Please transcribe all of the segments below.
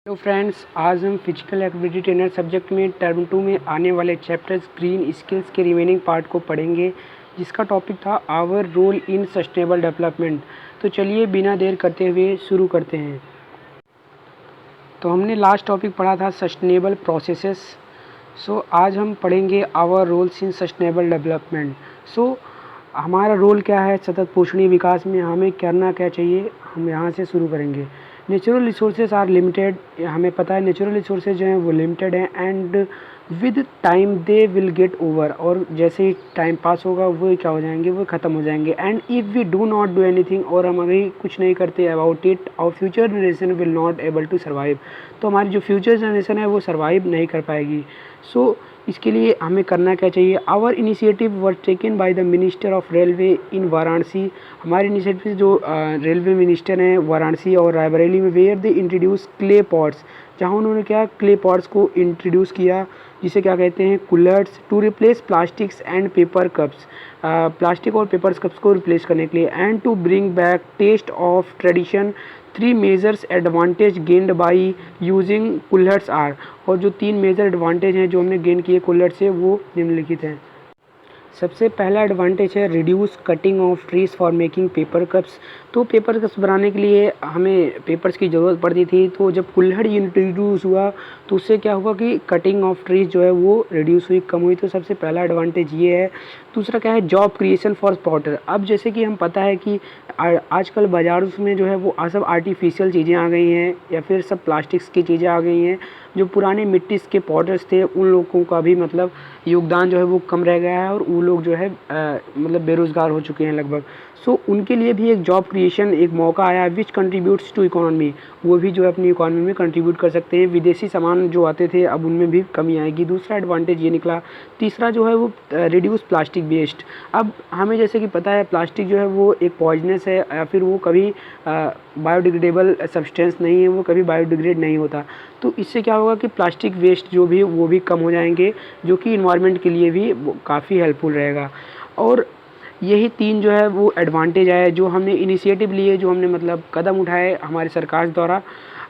Hello friends, आज हम physical activity trainer subject में टर्म 2 में आने वाले चैप्टर्स ग्रीन स्किल्स के रिमेनिंग पार्ट को पढ़ेंगे, जिसका टॉपिक था our role in sustainable development. तो चलिए बिना देर करते हुए शुरू करते हैं। तो हमने लास्ट टॉपिक पढ़ा था सस्टेनेबल प्रोसेसेस। आज हम पढ़ेंगे our roles in sustainable development. हमारा रोल क्या है सतत पोषणीय विकास में, हमें करना क्या चाहिए, हम यहाँ से शुरू करेंगे। नेचुरल रिसोर्सेज आर लिमिटेड, हमें पता है नेचुरल रिसोर्सेज जो हैं वो लिमिटेड हैं and with time they will get over, और जैसे ही टाइम पास होगा वो क्या हो जाएंगे, वो ख़त्म हो जाएंगे। And if we do not do anything, और हम अभी कुछ नहीं करते about it, our future generation will not able to survive. तो हमारी जो फ्यूचर जनरेशन है वो सर्वाइव नहीं कर पाएगी। इसके लिए हमें करना क्या चाहिए। Our initiative were taken by the minister of railway in Varanasi. हमारे इनिशिएटिव जो रेलवे मिनिस्टर हैं वाराणसी और रायबरेली में, where they introduce clay pots, जहाँ उन्होंने क्या क्ले पॉट्स को इंट्रोड्यूस किया, जिसे क्या कहते हैं kulhads, to replace plastics and paper cups, plastic और पेपर कप्स को रिप्लेस करने के लिए, and to bring back taste of tradition. 3 majors advantage gained by using kulhads are, और जो 3 मेजर एडवांटेज हैं जो हमने गेन किए कुल्हड़ से वो निम्नलिखित हैं। सबसे पहला एडवांटेज है reduce cutting of trees for making paper cups. तो पेपर कप्स बनाने के लिए हमें पेपर्स की ज़रूरत पड़ती थी, तो जब कुल्हड़ इंट्रोड्यूस हुआ तो उससे क्या हुआ कि कटिंग ऑफ ट्रीज जो है वो रिड्यूस हुई, कम हुई। तो सबसे पहला एडवांटेज ये है। दूसरा क्या है, जॉब क्रिएशन फॉर स्पॉटर। अब जैसे कि हम पता है कि आजकल बाज़ारों में जो है वो सब आर्टिफिशियल चीज़ें आ गई हैं, या फिर सब प्लास्टिक्स की चीज़ें आ गई हैं। जो पुराने मिट्टी के पॉटर्स थे उन लोगों का भी मतलब योगदान जो है वो कम रह गया है, और वो लोग जो है मतलब बेरोज़गार हो चुके हैं लगभग। उनके लिए भी एक जॉब क्रिएशन एक मौका आया, विच कंट्रीब्यूट्स टू इकोनॉमी। वो भी जो है अपनी इकोनॉमी में कंट्रीब्यूट कर सकते हैं। विदेशी सामान जो आते थे अब उनमें भी कमी आएगी। दूसरा एडवांटेज ये निकला। तीसरा जो है वो रिड्यूस प्लास्टिक वेस्ट। अब हमें जैसे कि पता है प्लास्टिक जो है वो एक पॉइजनस है, या फिर वो कभी बायोडिग्रेडेबल सब्सटेंस नहीं है, वो कभी बायोडिग्रेड नहीं होता। तो इससे क्या होगा कि प्लास्टिक वेस्ट जो भी वो भी कम हो जाएंगे, जो कि इन्वायरमेंट के लिए भी काफ़ी हेल्पफुल रहेगा। और यही 3 जो है वो एडवांटेज है जो हमने इनिशिएटिव लिए, जो हमने मतलब कदम उठाए हमारी सरकार द्वारा।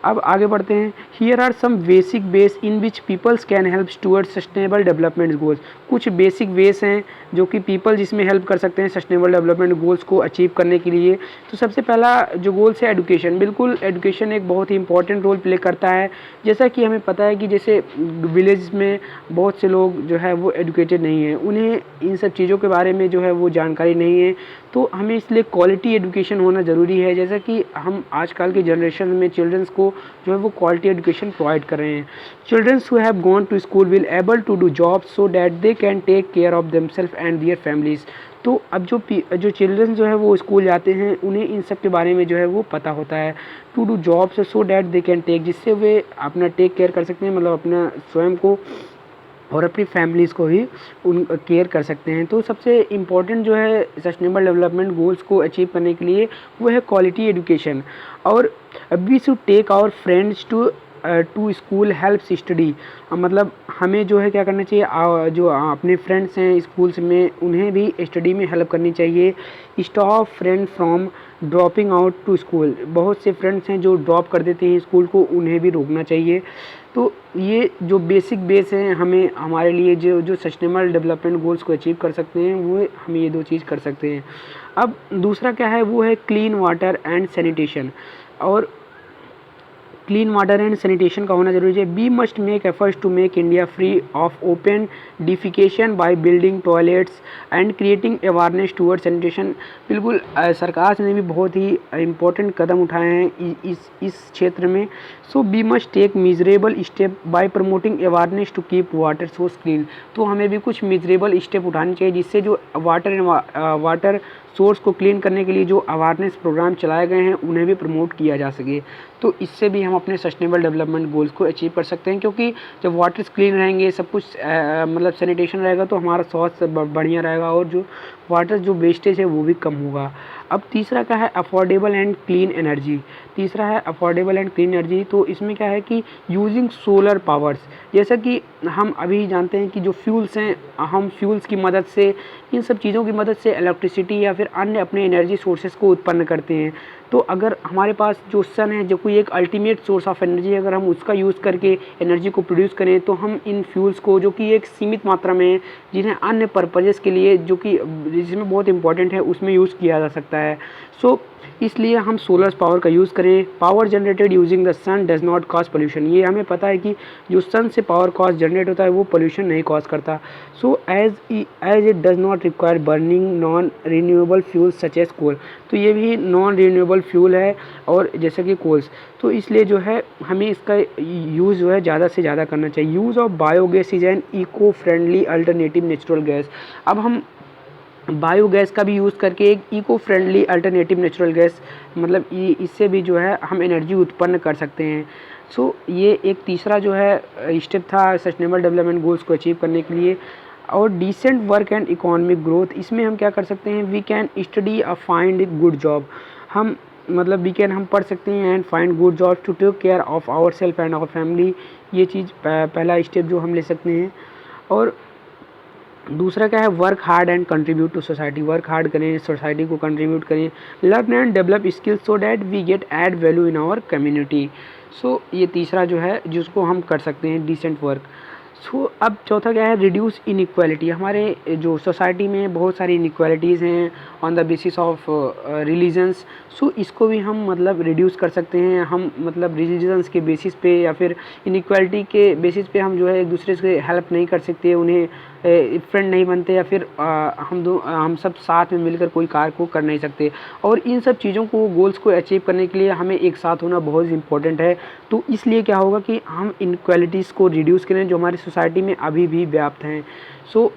अब आगे बढ़ते हैं। Here are some basic ways in which peoples can help towards sustainable development goals. कुछ बेसिक वेज हैं जो कि पीपल जिसमें हेल्प कर सकते हैं सस्टेनेबल डेवलपमेंट गोल्स को अचीव करने के लिए। तो सबसे पहला जो गोल्स है एडुकेशन। बिल्कुल एडुकेशन एक बहुत ही इंपॉर्टेंट रोल प्ले करता है। जैसा कि हमें पता है कि जैसे विलेज में बहुत से लोग जो है वो एडुकेटेड नहीं हैं, उन्हें इन सब चीज़ों के बारे में जो है वो जानकारी नहीं है। तो हमें इसलिए क्वालिटी एजुकेशन होना ज़रूरी है। जैसा कि हम आजकल के जनरेशन में चिल्ड्रंस को जो है वो क्वालिटी एजुकेशन प्रोवाइड कर रहे हैं। Childrens who have gone to school will able to do job so that they can take care of themself and their families. तो अब जो चिल्ड्रंस जो है वो स्कूल जाते हैं उन्हें इन सब के बारे में जो है वो पता होता है। To do jobs so that they can take, जिससे वे अपना टेक केयर कर सकते हैं, मतलब अपना स्वयं को और अपनी फैमिलीज़ को भी उन केयर कर सकते हैं। तो सबसे इम्पॉर्टेंट जो है सस्टेनेबल डेवलपमेंट गोल्स को अचीव करने के लिए वो है क्वालिटी एजुकेशन। और we should take our friends to school helps study. मतलब हमें जो है क्या करना चाहिए, जो अपने फ्रेंड्स हैं स्कूल्स में उन्हें भी स्टडी में हेल्प करनी चाहिए। Stop friend from dropping out to school. बहुत से फ्रेंड्स हैं जो ड्रॉप कर देते हैं स्कूल को, उन्हें भी रोकना चाहिए। तो ये जो बेसिक बेस हैं हमें हमारे लिए जो सस्टेनेबल डेवलपमेंट गोल्स को अचीव कर सकते हैं, वो हम ये 2 चीज़ कर सकते हैं। अब दूसरा क्या है, वो है क्लीन वाटर एंड सैनिटेशन। और क्लीन वाटर एंड सैनिटेशन का होना जरूरी है। We must make efforts to make India free of open defecation by building toilets and creating awareness toward sanitation. बिल्कुल सरकार ने भी बहुत ही इम्पोर्टेंट कदम उठाए हैं इस क्षेत्र में। So we must take measurable step by promoting awareness to keep water source clean. तो हमें भी कुछ मिजरेबल स्टेप उठाने चाहिए जिससे जो वाटर सोर्स को क्लीन करने के लिए जो अवेयरनेस प्रोग्राम चलाए गए हैं उन्हें भी प्रमोट किया जा सके। तो इससे भी हम अपने सस्टेनेबल डेवलपमेंट गोल्स को अचीव कर सकते हैं, क्योंकि जब वाटर्स क्लीन रहेंगे, सब कुछ मतलब सैनिटेशन रहेगा, तो हमारा स्वास्थ्य बढ़िया रहेगा, और जो वाटर जो वेस्टेज है वो भी कम होगा। अब तीसरा क्या है, अफोर्डेबल एंड क्लीन एनर्जी। तीसरा है अफोर्डेबल एंड क्लीन एनर्जी। तो इसमें क्या है कि यूजिंग सोलर पावर्स, जैसा कि हम अभी जानते हैं कि जो फ्यूल्स हैं, हम फ्यूल्स की मदद से, इन सब चीज़ों की मदद से इलेक्ट्रिसिटी या फिर अन्य अपने एनर्जी सोर्सेज को उत्पन्न करते हैं। तो अगर हमारे पास जो सन है, जो कोई एक अल्टीमेट सोर्स ऑफ एनर्जी है, अगर हम उसका यूज़ करके एनर्जी को प्रोड्यूस करें तो हम इन फ्यूल्स को, जो कि एक सीमित मात्रा में है, जिन्हें अन्य पर्पजेज़ के लिए, जो कि जिसमें बहुत इंपॉर्टेंट है, उसमें यूज़ किया जा सकता है। सो इसलिए हम सोलर पावर का यूज़ करें। Power generated using the sun does not cause pollution. ये हमें पता है कि जो सन से पावर कॉज जनरेट होता है वो पोल्यूशन नहीं कॉज करता। So as it does not require burning non renewable fuel such as coal. तो ये भी नॉन रिन्यूएबल फ्यूल है, और जैसे कि कोल्स, तो इसलिए जो है हमें इसका यूज़ जो है ज़्यादा से ज़्यादा करना चाहिए। Use of biogas is an eco friendly alternative natural gas. अब हम बायोगैस का भी यूज़ करके एक eco friendly alternative natural gas, मतलब इससे भी जो है हम एनर्जी उत्पन्न कर सकते हैं। सो ये एक तीसरा जो है स्टेप था सस्टेनेबल डेवलपमेंट गोल्स को अचीव करने के लिए। और decent work and economic growth, इसमें हम क्या कर सकते हैं, we can study a find good job. हम मतलब हम पढ़ सकते हैं and find good job to take care of our self and our family. ये चीज़ पहला स्टेप जो हम ले सकते हैं। और दूसरा क्या है, work hard and contribute to society. Work hard करें, सोसाइटी को कंट्रीब्यूट करें। Learn and develop skills so that we get add value in our community. So ये तीसरा जो है जिसको हम कर सकते हैं, डिसेंट वर्क। सो अब चौथा क्या है, रिड्यूस इनइक्वालिटी। हमारे जो सोसाइटी में बहुत सारी इनइक्वालिटीज़ हैं on the basis of religions. So इसको भी हम मतलब रिड्यूस कर सकते हैं। हम मतलब रिलीजन्स के बेसिस पे या फिर इनइक्वालिटी के बेसिस पे हम जो है एक दूसरे से हेल्प नहीं कर सकते, उन्हें फ्रेंड नहीं बनते, या फिर हम सब साथ में मिलकर कोई कार्य को कर नहीं सकते। और इन सब चीज़ों को, गोल्स को अचीव करने के लिए हमें एक साथ होना बहुत इम्पोर्टेंट है। तो इसलिए क्या होगा कि हम इनक्वालिटीज़ को रिड्यूस करें जो हमारी सोसाइटी में अभी भी व्याप्त हैं। सो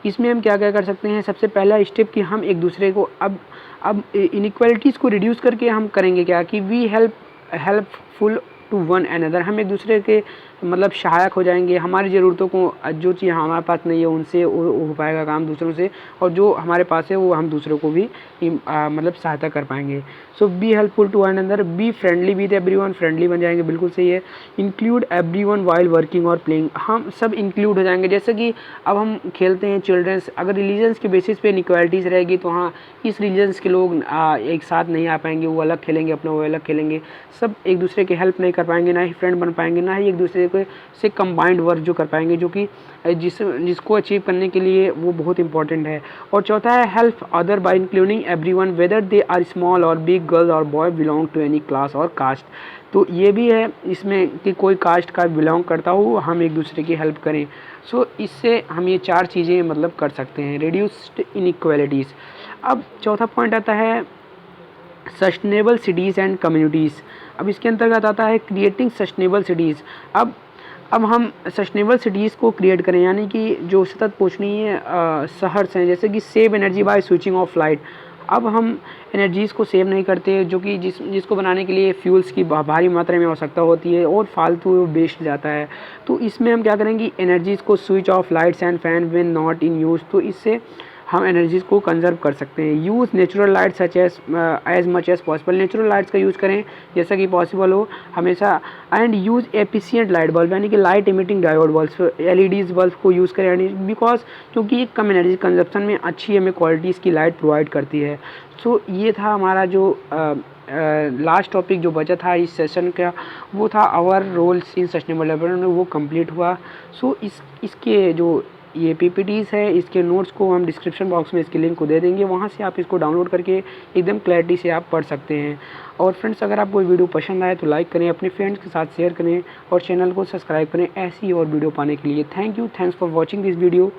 इसमें हम क्या क्या कर सकते हैं, सबसे पहला स्टेप कि हम एक दूसरे को अब इनक्वालिटीज़ को रिड्यूस करके हम करेंगे क्या कि we helpful to one another. हम एक दूसरे के मतलब सहायक हो जाएंगे। हमारी ज़रूरतों को, जो चीज़ हमारे पास नहीं है उनसे हो पाएगा काम दूसरों से, और जो हमारे पास है वो हम दूसरों को भी मतलब सहायता कर पाएंगे। So be helpful to one another, be friendly with everyone. Friendly बन जाएंगे, बिल्कुल सही है। इंक्लूड एवरीवन वाइल वर्किंग और प्लेइंग। हम सब इंक्लूड हो जाएंगे। जैसे कि अब हम खेलते हैं चिल्ड्रंस, अगर रिलीजन्स के बेसिस पे इनइक्वालिटीज़ रहेगी तो हाँ, इस रिलीजन्स के लोग एक साथ नहीं आ पाएंगे, वो अलग खेलेंगे अपना, वो अलग खेलेंगे, सब एक दूसरे की हेल्प नहीं कर पाएंगे, ना ही फ्रेंड बन पाएंगे, ना ही एक दूसरे से कंबाइंड वर्क जो कर पाएंगे, जो कि जिसको अचीव करने के लिए वो बहुत इंपॉर्टेंट है। और चौथा है help other by including everyone whether they are small और बिग, गर्ल और boy, belong to any class और कास्ट। तो ये भी है इसमें कि कोई कास्ट का बिलोंग करता हो, हम एक दूसरे की हेल्प करें। सो इससे हम ये चार चीज़ें मतलब कर सकते हैं, रिड्यूस्ड इनइक्वालिटीज़। अब चौथा पॉइंट आता है सस्टेनेबल सिटीज़ एंड कम्युनिटीज़। अब इसके अंतर्गत आता है क्रिएटिंग सस्टेनेबल सिटीज़। अब हम सस्टेनेबल सिटीज़ को क्रिएट करें, यानी कि जो सतत पोषणीय शहर हैं, जैसे कि save energy by switching off light. अब हम एनर्जीज़ को सेव नहीं करते, जो कि जिसको बनाने के लिए फ्यूल्स की भारी मात्रा में आवश्यकता होती है और फालतू वेस्ट जाता है। तो इसमें हम क्या करेंगे, एनर्जीज़ को switch off lights and fan when not in use. तो इससे हम एनर्जीज़ को कंजर्व कर सकते हैं। Use natural light such as much as possible. Natural lights का यूज़ करें जैसा कि पॉसिबल हो हमेशा। And use efficient light bulb, यानी कि light emitting diode bulb, LEDs bulb को यूज़ करें, यानी बिकॉज क्योंकि ये कम एनर्जी कंजप्शन में अच्छी हमें क्वालिटीज़ की लाइट प्रोवाइड करती है। सो ये था हमारा जो लास्ट टॉपिक जो बचा था इस सेशन का, वो था our roles in sustainable development, वो कंप्लीट हुआ। सो इसके जो ये पीपीटीज़ है, इसके नोट्स को हम डिस्क्रिप्शन बॉक्स में इसके लिंक को दे देंगे, वहाँ से आप इसको डाउनलोड करके एकदम क्लैरिटी से आप पढ़ सकते हैं। और फ्रेंड्स, अगर आपको वीडियो पसंद आए तो लाइक करें, अपने फ्रेंड्स के साथ शेयर करें और चैनल को सब्सक्राइब करें ऐसी और वीडियो पाने के लिए। Thank you, thanks for watching this video.